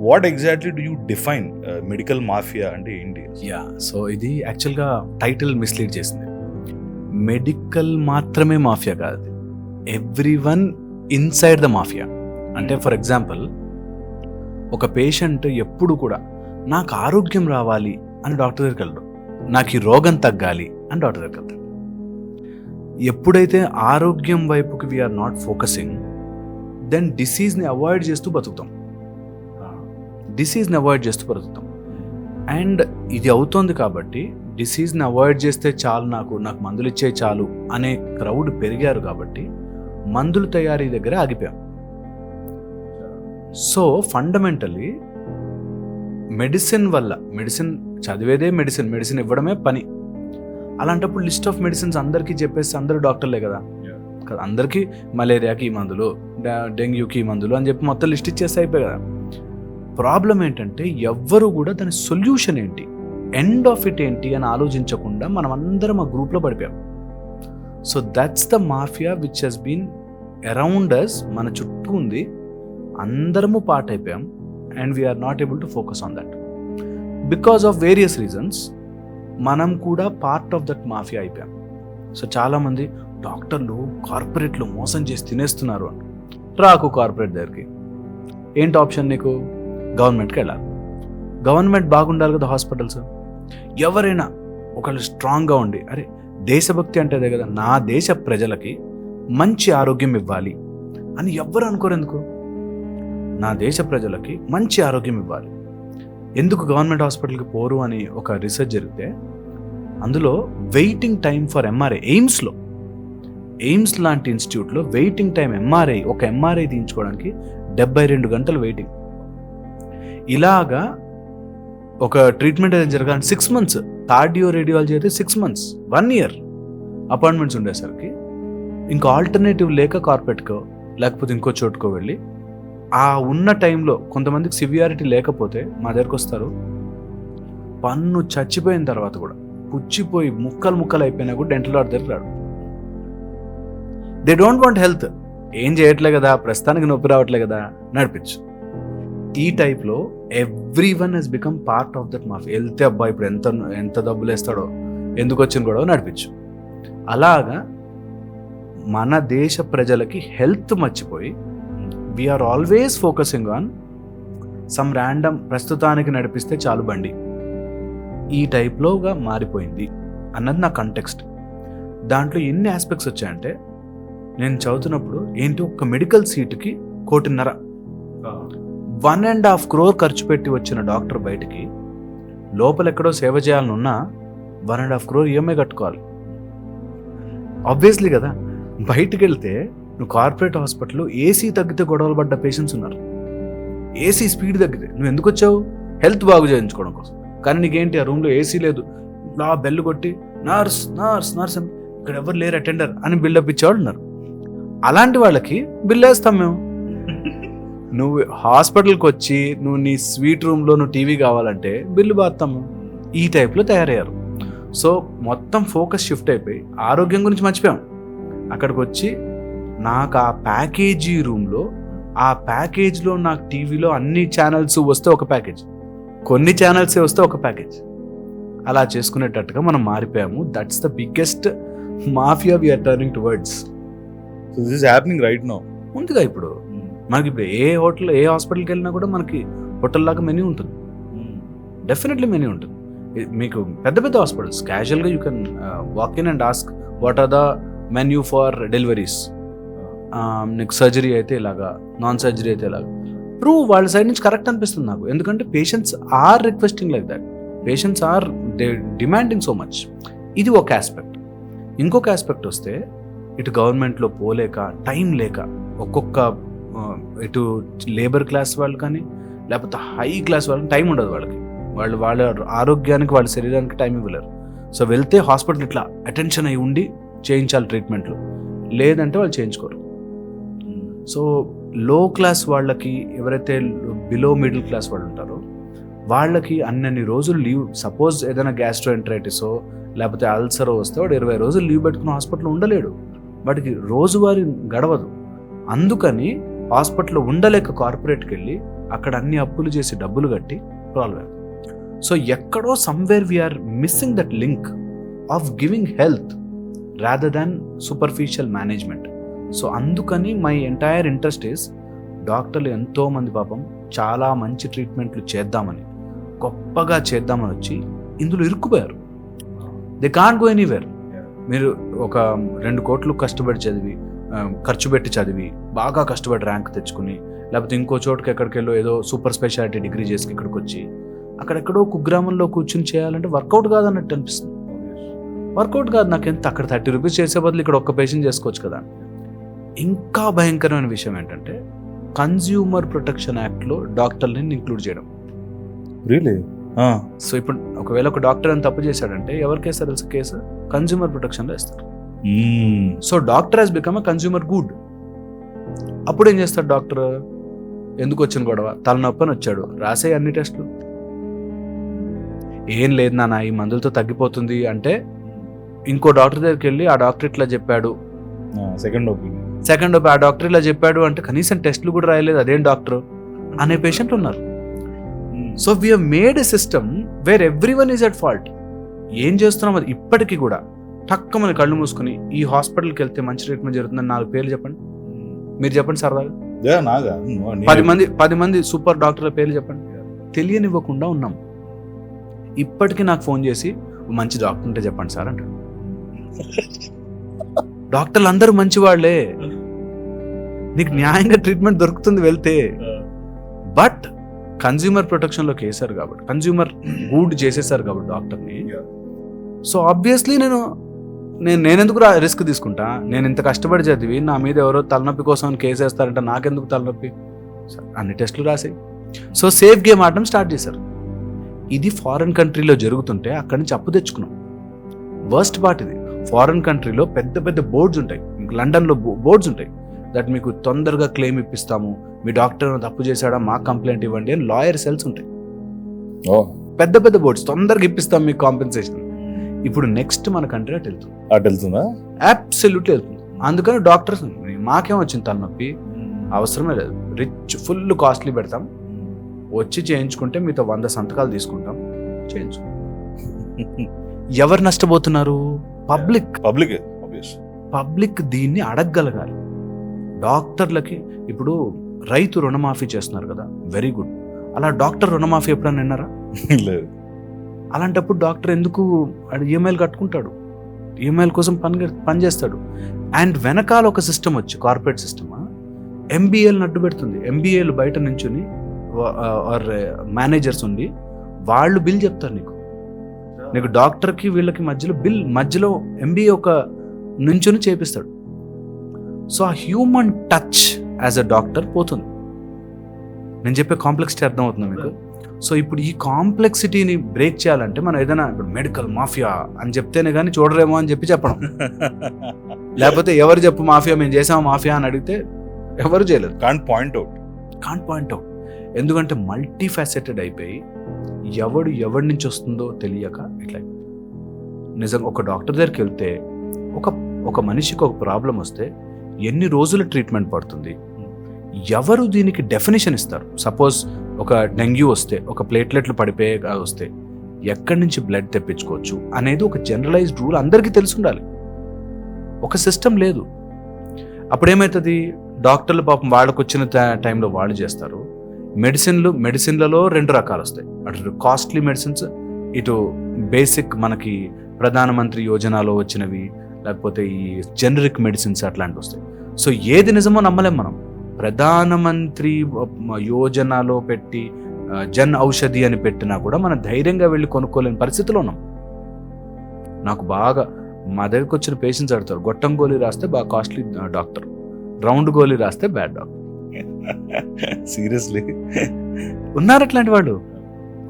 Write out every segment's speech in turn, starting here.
What exactly do you define medical mafia అంటే ఏంటి? So ఇది యాక్చువల్గా టైటిల్ మిస్లీడ్ చేసింది. మెడికల్ మాత్రమే మాఫియా కాదు, ఎవ్రీవన్ ఇన్సైడ్ ద మాఫియా. అంటే ఫర్ ఎగ్జాంపుల్, ఒక పేషెంట్ ఎప్పుడు కూడా నాకు ఆరోగ్యం రావాలి అని డాక్టర్ దగ్గరికి వెళ్ళడు, నాకు ఈ రోగం తగ్గాలి అని డాక్టర్ దగ్గరికి వెళ్తాడు. ఎప్పుడైతే ఆరోగ్యం వైపుకి వీఆర్ నాట్ ఫోకసింగ్, దెన్ డిసీజ్ని అవాయిడ్ చేస్తూ బతుకుతాం. అండ్ ఇది అవుతోంది కాబట్టి డిసీజ్ని అవాయిడ్ చేస్తే చాలు, నాకు మందులు ఇచ్చే చాలు అనే క్రౌడ్ పెరిగారు కాబట్టి మందుల తయారీ దగ్గర ఆగిపోయాం. సో ఫండమెంటలీ మెడిసిన్ చదివేదే మెడిసిన్ ఇవ్వడమే పని. అలాంటప్పుడు లిస్ట్ ఆఫ్ మెడిసిన్స్ అందరికీ చెప్పేసి అందరూ డాక్టర్లే కదా, అందరికీ మలేరియాకి ఈ మందులు, డెంగ్యూకి ఈ మందులు అని చెప్పి మొత్తం లిస్ట్ ఇచ్చేస్తే అయిపోయి కదా. ప్రాబ్లం ఏంటంటే ఎవ్వరు కూడా దాని సొల్యూషన్ ఏంటి, ఎండ్ ఆఫ్ ఇట్ ఏంటి అని ఆలోచించకుండా మనం అందరం ఆ గ్రూప్లో పడిపోయాం. So that's the mafia which has been around us, మన చుట్టూ ఉంది, అందరము పార్ట్ అయిపోయాం. And we're not able to focus on that because of various reasons. మనం కూడా పార్ట్ ఆఫ్ దట్ మాఫియా అయిపోయాం. సో చాలామంది డాక్టర్లు కార్పొరేట్లు మోసం చేసి తినేస్తున్నారు అని రాకు కార్పొరేట్ దగ్గరికి. ఏంటి ఆప్షన్ నీకు? గవర్నమెంట్కి వెళ్ళాలి. గవర్నమెంట్ బాగుండాలి కదా, హాస్పిటల్స్. ఎవరైనా ఒకళ్ళు స్ట్రాంగ్గా ఉండి, అరే దేశభక్తి అంటే అదే కదా, నా దేశ ప్రజలకి మంచి ఆరోగ్యం ఇవ్వాలి అని ఎవ్వరు అనుకోరు. ఎందుకు? నా దేశ ప్రజలకి మంచి ఆరోగ్యం ఇవ్వాలి. ఎందుకు గవర్నమెంట్ హాస్పిటల్కి పోరు అని ఒక రీసెర్చ్ జరిగితే అందులో waiting time for MRI, AIIMS లాంటి ఇన్స్టిట్యూట్లో వెయిటింగ్ టైం ఒక ఎంఆర్ఐ తీయించుకోవడానికి 72 గంటలు వెయిటింగ్. ఇలాగా ఒక ట్రీట్మెంట్ ఏదైనా జరగాలని 6 months, కార్డియో రేడియాలజీ అయితే 6 months, 1 year అపాయింట్మెంట్స్ ఉండేసరికి ఇంకా ఆల్టర్నేటివ్ లేక కార్పొరేట్కో లేకపోతే ఇంకో చోటుకో వెళ్ళి ఆ ఉన్న టైంలో కొంతమందికి సివియారిటీ లేకపోతే మా దగ్గరకు వస్తారు. పన్ను చచ్చిపోయిన తర్వాత కూడా, పుచ్చిపోయి ముక్కలు అయిపోయినా కూడా డెంటల్ డాక్టర్ దగ్గర రాడు. They don't want health. ఏం చేయట్లే కదా, ప్రస్తుతానికి నొప్పి రావట్లే కదా, నడిపించు. ఈ టైప్లో every one he's become part of that mafia. వెళ్తే అబ్బాయి ఇప్పుడు ఎంత డబ్బులు వేస్తాడో, ఎందుకు వచ్చిన కూడా నడిపించు. అలాగా మన దేశ ప్రజలకి హెల్త్ మర్చిపోయి we're always focusing on some random, ప్రస్తుతానికి నడిపిస్తే చాలు బండి, ఈ టైప్లోగా మారిపోయింది అన్నది నా కంటెక్స్ట్. దాంట్లో ఎన్ని ఆస్పెక్ట్స్ వచ్చాయంటే, నేను చదువుతున్నప్పుడు ఏంటి, ఒక మెడికల్ సీటుకి 1.5 కోటి, 1.5 crore ఖర్చు పెట్టి వచ్చిన డాక్టర్ బయటికి లోపల ఎక్కడో సేవ చేయాలనున్నా 1.5 crore ఈఎంఐ కట్టుకోవాలి. ఆబ్వియస్లీ కదా. బయటికి వెళ్తే నువ్వు కార్పొరేట్ హాస్పిటల్లో ఏసీ తగ్గితే గొడవలు పడ్డ పేషెంట్స్ ఉన్నారు. ఏసీ స్పీడ్ తగ్గితే నువ్వు ఎందుకు వచ్చావు? హెల్త్ బాగు చేయించుకోవడం కోసం. కానీ నీకేంటి, ఆ రూమ్లో ఏసీ లేదు, నా బెల్ కొట్టి నర్స్ అని, ఇక్కడ ఎవరు లేరు అటెండర్ అని బిల్డప్ ఇచ్చేవాళ్ళు ఉన్నారు. అలాంటి వాళ్ళకి బిల్ వేస్తాం మేము. నువ్వు హాస్పిటల్కి వచ్చి నువ్వు నీ స్వీట్ రూమ్లో నువ్వు టీవీ కావాలంటే బిల్లు బాస్తాము. ఈ టైప్లో తయారయ్యారు. సో మొత్తం ఫోకస్ షిఫ్ట్ అయిపోయి ఆరోగ్యం గురించి మర్చిపోయాం. అక్కడికి వచ్చి నాకు ఆ ప్యాకేజీ రూమ్లో, ఆ ప్యాకేజ్లో నాకు టీవీలో అన్ని ఛానల్స్ వస్తే ఒక ప్యాకేజ్, కొన్ని ఛానల్సే వస్తే ఒక ప్యాకేజ్, అలా చేసుకునేటట్టుగా మనం మారిపోయాము. That's the biggest mafia we're turning towards. So this is happening right now. ఉందిగా ఇప్పుడు మనకి. ఇప్పుడు ఏ హాస్పిటల్కి వెళ్ళినా కూడా మనకి హోటల్ లాగా మెనూ ఉంటుంది, డెఫినెట్లీ మెనూ ఉంటుంది. మీకు పెద్ద హాస్పిటల్స్ క్యాజువల్గా you can walk in and ask what are the menu for deliveries. నీకు సర్జరీ అయితే ఇలాగా, నాన్ సర్జరీ అయితే ఇలాగా. వాళ్ళ సైడ్ నుంచి కరెక్ట్ అనిపిస్తుంది నాకు. ఎందుకంటే patients are requesting like that, patients are demanding so much. ఇది ఒక ఆస్పెక్ట్. ఇంకొక ఆస్పెక్ట్ వస్తే, ఇటు గవర్నమెంట్లో పోలేక, టైం లేక, ఒక్కొక్క ఇటు లేబర్ క్లాస్ వాళ్ళు కానీ లేకపోతే హై క్లాస్ వాళ్ళకి టైం ఉండదు. వాళ్ళ ఆరోగ్యానికి, వాళ్ళ శరీరానికి టైం ఇవ్వలేరు. సో వెళ్తే హాస్పిటల్ ఇట్లా అటెన్షన్ అయి ఉండి చేయించాలి ట్రీట్మెంట్లు, లేదంటే వాళ్ళు చేయించుకోరు. సో లో క్లాస్ వాళ్ళకి, ఎవరైతే బిలో మిడిల్ క్లాస్ వాళ్ళు ఉంటారో వాళ్ళకి అన్నన్ని రోజులు లీవ్, సపోజ్ ఏదైనా గ్యాస్ట్రోఎంటరైటిసో లేకపోతే అల్సరో వస్తే వాడు 20 రోజులు లీవ్ పెట్టుకుని హాస్పిటల్లో ఉండలేడు. వాడికి రోజువారీ గడవదు. అందుకని హాస్పిటల్లో ఉండలేక కార్పొరేట్కి వెళ్ళి అక్కడ అన్ని అప్పులు చేసి డబ్బులు కట్టి ప్రాబ్లం. సో ఎక్కడో somewhere we're missing that link of giving health rather than superficial management. So అందుకని మై ఎంటైర్ ఇంట్రెస్ట్ ఈస్ డాక్టర్లు ఎంతోమంది పాపం చాలా మంచి ట్రీట్మెంట్లు చేద్దామని గొప్పగా చేద్దామని వచ్చి ఇందులో ఇరుక్కుపోయారు. They can't go anywhere. మీరు ఒక 2 కోట్లు కష్టపడి చదివి ఖర్చు పెట్టి చదివి బాగా కష్టపడి ర్యాంక్ తెచ్చుకుని లేకపోతే ఇంకో చోటుకి ఎక్కడికెళ్ళో ఏదో సూపర్ స్పెషాలిటీ డిగ్రీ చేసి ఇక్కడికి వచ్చి అక్కడెక్కడో కుగ్రామంలో కూర్చుని చేయాలంటే వర్కౌట్ కాదన్నట్టు అనిపిస్తుంది. వర్కౌట్ కాదు. నాకు ఎంత అక్కడ 30 రూపీస్ చేసే బదులు ఇక్కడ ఒక్క పేషెంట్ చేసుకోవచ్చు కదా. ఇంకా భయంకరమైన విషయం ఏంటంటే కన్జ్యూమర్ ప్రొటెక్షన్ యాక్ట్లో డాక్టర్ని ఇంక్లూడ్ చేయడం. రియలీ? సో ఇప్పుడు ఒకవేళ ఒక డాక్టర్ అని తప్పు చేశాడంటే ఎవరికి వేస్తారు తెలుసు కేసు? కన్జ్యూమర్ ప్రొటెక్షన్లో వేస్తారు. So doctor he's become a consumer good. అప్పుడు ఏం చేస్తాడు డాక్టర్? ఎందుకు వచ్చిన గొడవ? తలనొప్పి అని వచ్చాడు, రాసే అన్ని టెస్టులు. ఏం లేదు నాన్న ఈ మందులతో తగ్గిపోతుంది అంటే ఇంకో డాక్టర్ దగ్గరికి వెళ్ళి ఆ డాక్టర్ ఇట్లా చెప్పాడు, సెకండ్ ఒపీనియన్ ఆ డాక్టర్ ఇలా చెప్పాడు అంటే కనీసం టెస్టులు కూడా రాయలేదు అదేం డాక్టర్ అనే పేషెంట్ ఉన్నారు. So we have made a system wear everyone is at fault. ఏం చేస్తున్నాం అది ఇప్పటికీ కూడా టక్కమని కళ్ళు మూసుకుని ఈ హాస్పిటల్కి వెళ్తే మంచి ట్రీట్మెంట్ జరుగుతుందని 4 పేర్లు చెప్పండి. మీరు చెప్పండి సరదాగా. 10 మంది సూపర్ డాక్టర్ల పేర్లు చెప్పండి. తెలియనివ్వకుండా ఉన్నాం. ఇప్పటికీ నాకు ఫోన్ చేసి మంచి డాక్టర్ ఉంటే చెప్పండి సార్ అంటాడు. డాక్టర్లు అందరూ మంచి వాళ్ళే, నీకు న్యాయంగా ట్రీట్మెంట్ దొరుకుతుంది వెళ్తే. బట్ కన్జ్యూమర్ ప్రొటెక్షన్లోకి వేసారు కాబట్టి, కన్జ్యూమర్ గుడ్ చేసేసారు కాబట్టి డాక్టర్ని. సో ఆబ్వియస్లీ నేనెందుకు రిస్క్ తీసుకుంటా? నేను ఇంత కష్టపడి చదివి నా మీద ఎవరో తలనొప్పి కోసం కేసు వేస్తారంటే నాకెందుకు తలనొప్పి? అన్ని టెస్టులు రాసాయి. సో సేఫ్ గేమ్ ఆడడం స్టార్ట్ చేశారు. ఇది ఫారెన్ కంట్రీలో జరుగుతుంటే అక్కడి నుంచి అప్పు తెచ్చుకున్నాం. వర్స్ట్ పార్ట్ ఇది. ఫారెన్ కంట్రీలో పెద్ద పెద్ద బోర్డ్స్ ఉంటాయి, మీకు లండన్లో బోర్డ్స్ ఉంటాయి దట్ మీకు తొందరగా క్లెయిమ్ ఇప్పిస్తాము, మీ డాక్టర్ తప్పు చేశాడా మాకు కంప్లైంట్ ఇవ్వండి అని లాయర్ సెల్స్ ఉంటాయి. పెద్ద పెద్ద బోర్డ్స్ తొందరగా ఇప్పిస్తాం మీకు కాంపెన్సేషన్. ఇప్పుడు నెక్స్ట్ మన కంట్రీ అటు వెళ్తుందా? అబ్సల్యూట్లీ వెళ్తుంది. అందుకని డాక్టర్స్ మాకేం వచ్చింది తలనొప్పి అవసరమే లేదు, రిచ్ ఫుల్ కాస్ట్లీ పెడతాం, వచ్చి చేయించుకుంటే మీతో 100 సంతకాలు తీసుకుంటాం, చేయించుకుంటాం. ఎవరు నష్టపోతున్నారు? పబ్లిక్ దీన్ని అడగగలగాలి. డాక్టర్లకి ఇప్పుడు రైతు రుణమాఫీ చేస్తున్నారు కదా, వెరీ గుడ్. అలా డాక్టర్ రుణమాఫీ ఎప్పుడన్నా విన్నారా? లేదు. అలాంటప్పుడు డాక్టర్ ఎందుకు ఈఎంఐలు కట్టుకుంటాడు, ఈఎంఐల కోసం పని చేస్తాడు. అండ్ వెనకాల ఒక సిస్టమ్ వచ్చి కార్పొరేట్ సిస్టమ్ ఎంబీఏలు నడ్డు పెడుతుంది. ఎంబీఏలు బయట నుంచుని మేనేజర్స్ ఉండి వాళ్ళు బిల్ చెప్తారు నీకు డాక్టర్కి వీళ్ళకి మధ్యలో ఎంబీఏ ఒక నుంచుని చేపిస్తాడు. సో ఆ human touch as a doctor పోతుంది. నేను చెప్పే కాంప్లెక్సిటీ అర్థమవుతుంది మీకు? సో ఇప్పుడు ఈ కాంప్లెక్సిటీని బ్రేక్ చేయాలంటే మనం ఏదైనా ఇప్పుడు మెడికల్ మాఫియా అని చెప్తేనే కానీ చూడరేమో అని చెప్పడం, లేకపోతే ఎవరు చెప్పు మాఫియా మేము చేసాము మాఫియా అని అడిగితే ఎవరు చేయలేదు. Can't point out. ఎందుకంటే మల్టీ ఫ్యాసెటెడ్ అయిపోయి ఎవడి నుంచి వస్తుందో తెలియక ఇట్లా. నిజంగా ఒక డాక్టర్ దగ్గరికి వెళ్తే ఒక మనిషికి ఒక ప్రాబ్లం వస్తే ఎన్ని రోజుల ట్రీట్మెంట్ పడుతుంది, ఎవరు దీనికి డెఫినేషన్ ఇస్తారు? సపోజ్ ఒక డెంగ్యూ వస్తే, ఒక ప్లేట్లెట్లు పడిపోయే వస్తే ఎక్కడి నుంచి బ్లడ్ తెప్పించుకోవచ్చు అనేది ఒక జనరలైజ్డ్ రూల్ అందరికీ తెలిసి ఉండాలి. ఒక సిస్టమ్ లేదు. అప్పుడేమవుతుంది? డాక్టర్లు పాపం వాళ్ళకు వచ్చిన టైంలో వాళ్ళు చేస్తారు. మెడిసిన్లలో 2 రకాలు వస్తాయి. అటు కాస్ట్లీ మెడిసిన్స్, ఇటు బేసిక్ మనకి ప్రధానమంత్రి యోజనలో వచ్చినవి, లేకపోతే ఈ జనరిక్ మెడిసిన్స్ అట్లాంటివి వస్తాయి. సో ఏది నిజమో నమ్మలేం మనం. ప్రధానమంత్రి యోజనలో పెట్టి జన్ ఔషధి అని పెట్టినా కూడా మనం ధైర్యంగా వెళ్ళి కొనుక్కోలేని పరిస్థితిలో ఉన్నాం. నాకు బాగా మా దగ్గరకు వచ్చిన పేషెంట్స్ అడుగుతారు, గొట్టం గోళీ రాస్తే బాగా కాస్ట్లీ డాక్టర్, రౌండ్ గోళీ రాస్తే బ్యాడ్ డాక్టర్. సీరియస్లీ ఉన్నారు అట్లాంటి వాళ్ళు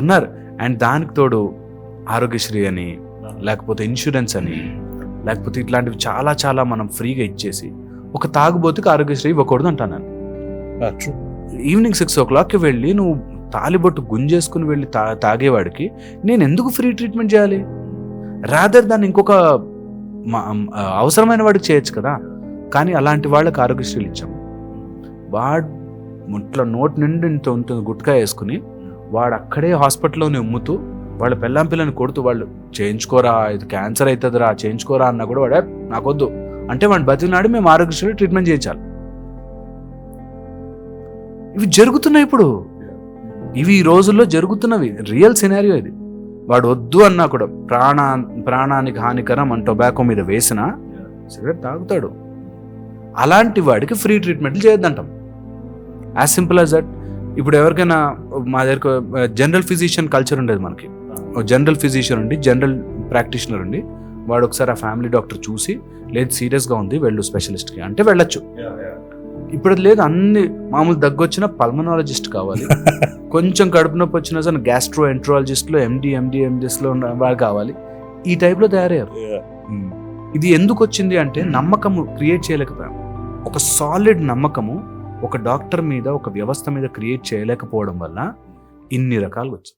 ఉన్నారు. అండ్ దానికి తోడు ఆరోగ్యశ్రీ అని, లేకపోతే ఇన్సూరెన్స్ అని, లేకపోతే ఇట్లాంటివి చాలా చాలా మనం ఫ్రీగా ఇచ్చేసి ఒక తాగుబోతుకి ఆరోగ్యశ్రీ ఇవ్వకూడదు అంటాను నేను. ఈవినింగ్ 6 o'clockకి వెళ్ళి నువ్వు తాలిబొట్టు గుంజేసుకుని వెళ్ళి తాగేవాడికి నేను ఎందుకు ఫ్రీ ట్రీట్మెంట్ చేయాలి? రాదర్ దాన్ని ఇంకొక అవసరమైన వాడికి చేయొచ్చు కదా. కానీ అలాంటి వాళ్ళకి ఆరోగ్యశ్రీలు ఇచ్చాము. ముట్ల నోటి నిండి ఇంత ఉంటుంది గుట్కా వేసుకుని వాడు అక్కడే హాస్పిటల్లోనే ఉమ్ముతూ వాళ్ళ పెళ్ళాం పిల్లని కొడుతూ వాళ్ళు చేయించుకోరా ఇది క్యాన్సర్ అవుతుందిరా చేయించుకోరా అన్నా కూడా వాడే నాకొద్దు అంటే వాడిని బతికినాడు మేము ఆరోగ్యశ్రీ ట్రీట్మెంట్ చేయించాలి. ఇవి జరుగుతున్నాయి ఇప్పుడు, ఇవి ఈ రోజుల్లో జరుగుతున్నవి, రియల్ సినారియో ఇది. వాడు వద్దు అన్నా కూడా ప్రాణానికి హానికరం అని టొబాకో మీద వేసినా సిగరెట్ తాగుతాడు. అలాంటి వాడికి ఫ్రీ ట్రీట్మెంట్లు చేయొద్దంటాం. As simple as that. ఇప్పుడు ఎవరికైనా మా దగ్గర జనరల్ ఫిజిషియన్ కల్చర్ ఉండేది మనకి. జనరల్ ఫిజిషియన్ ఉండి జనరల్ ప్రాక్టీషనర్ ఉండి వాడు ఒకసారి ఆ ఫ్యామిలీ డాక్టర్ చూసి లేదు సీరియస్గా ఉంది వెళ్ళు స్పెషలిస్ట్కి అంటే వెళ్ళొచ్చు. ఇప్పుడు లేదు, అన్ని మామూలు దగ్గొచ్చినా పల్మనాలజిస్ట్ కావాలి, కొంచెం కడుపు నొప్పి వచ్చినా సరే గ్యాస్ట్రో ఎంట్రాలజిస్ట్లో ఎండిఎస్లో వాళ్ళు కావాలి. ఈ టైప్లో తయారయ్యారు. ఇది ఎందుకు వచ్చింది అంటే నమ్మకము క్రియేట్ చేయలేకపోయాం. ఒక సాలిడ్ నమ్మకము ఒక డాక్టర్ మీద ఒక వ్యవస్థ మీద క్రియేట్ చేయలేకపోవడం వల్ల ఇన్ని రకాలు వచ్చింది.